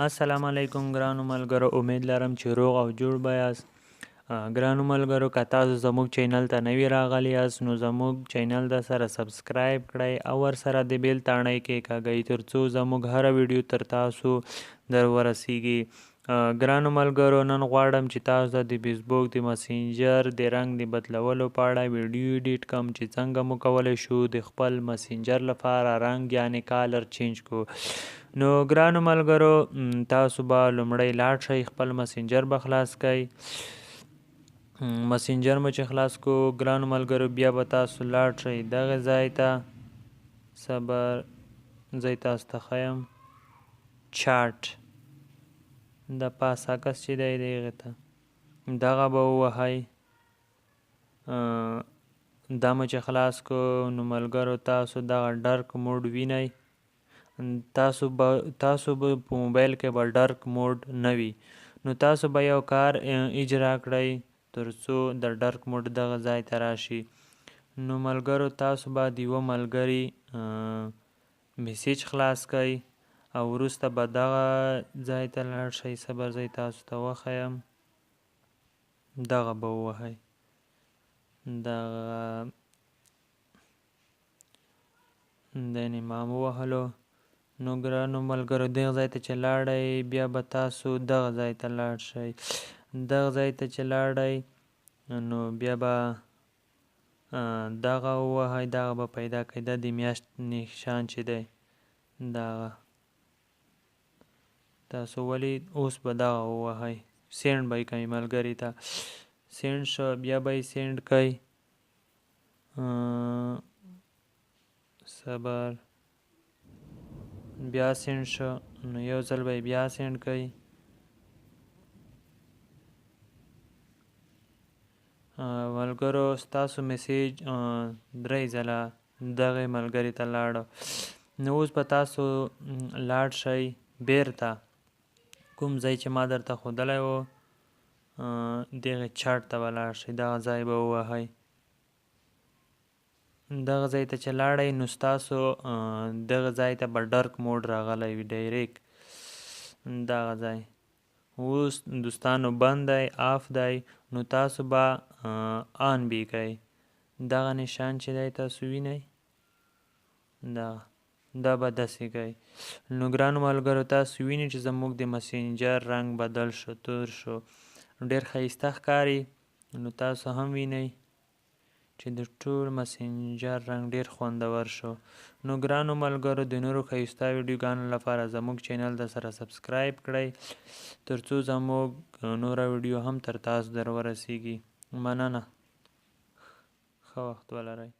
السلام علیکم ګرانو ملګرو، امید لرم چې روغ او جوړ به یاست. ګرانو ملګرو، که تاسو زموږ چینل ته نوي راغلي یاست نو زموږ چینل د سره سبسکرایب کړئ او ورسره د بیل تاڼۍ کېکاږئ ترڅو زموږ هره ویډیو تر تاسو در ورسیږي. ګرانو ملګرو، نن غواړم چې تاسو ته د فیسبوک د مسینجر د رنګ د بدلولو په اړه ویډیو ایډیټ کړم چې څنګه مو کولی شو د خپل مسینجر لپاره رنګ یعنې کالر چینج کړو. نو ګرانو ملګرو، تاسو به لومړی لاړ شئ، خپل مسینجر به خلاص کړئ. مسینجر مو چې خلاص کو ګرانو ملګرو، بیا به تاسو لاړ شئ دغه ځای ته. صبر، زه تاسو ته ښیم چاټ د پاس عکس چې دی د هغې ته دغه به ووهئ. دا مو چې خلاص کو نو ملګرو، تاسو دغه ډارک موډ وینئ. تاسو به په موبایل کې به ډارک موډ نه وي، نو تاسو به یو کار اجرا کړئ تر څو د ډارک موډ دغه ځای ته راشي. نو ملګرو، تاسو به د یوه ملګري میسیج خلاص کړئ او وروسته به دغه ځای ته لاړ شئ. صبر، زه تاسو ته وښیم، دغه به ووهئ. دغه دی ما ووهلو. نو ګرانو ملګرو، دغه ځای ته چې لاړئ بیا به تاسو دغه ځای ته لاړ شئ. دغه ځای ته چې لاړئ نو بیا به دغه ووهئ، دغه به پیدا کړئ. دا د میاشت نښان چې دی دغه تاسو ولید. اوس به دغه ووهئ، سینډ به یې کړئ ملګري ته. سینډ شو، بیا به یې سینډ کړئ. صبر، بیا سینډ شو، نو یو ځل به یې بیا سینډ کړئ. ملګرو، ستاسو میسیج 3 ځله دغه ملګري ته لاړو. نو اوس به تاسو لاړ شئ بیرته کوم ځای چې ما درته ښودلی و، دغې چاټ ته به لاړ شئ، دغه ځای به ووهئ. دغه ځای ته چې لاړئ نو ستاسو دغه ځای ته به ډارک موډ راغلی وي ډایرکټ دغه ځای. اوس دوستانو بند دی، آف دی، نو تاسو به آن به یې کړئ. دغه نشان چې دی تاسو وینئ، دا به داسې کوئ. نو ګرانو ملګرو، تاسو وینئ چې زموږ د مسینجر رنګ بدل شو، تور شو، ډېر ښایسته ښکاري. نو تاسو هم وینئ چې د ټول مسینجر رنګ ډېر خوندور شو. نو ګرانو ملګرو، د نورو ښایسته ویډیوګانو لپاره زموږ چینل د سره سبسکرایب کړئ ترڅو زموږ نوره ویډیو هم تر تاسو در ورسیږي. مننه، ښه وخت ولرئ.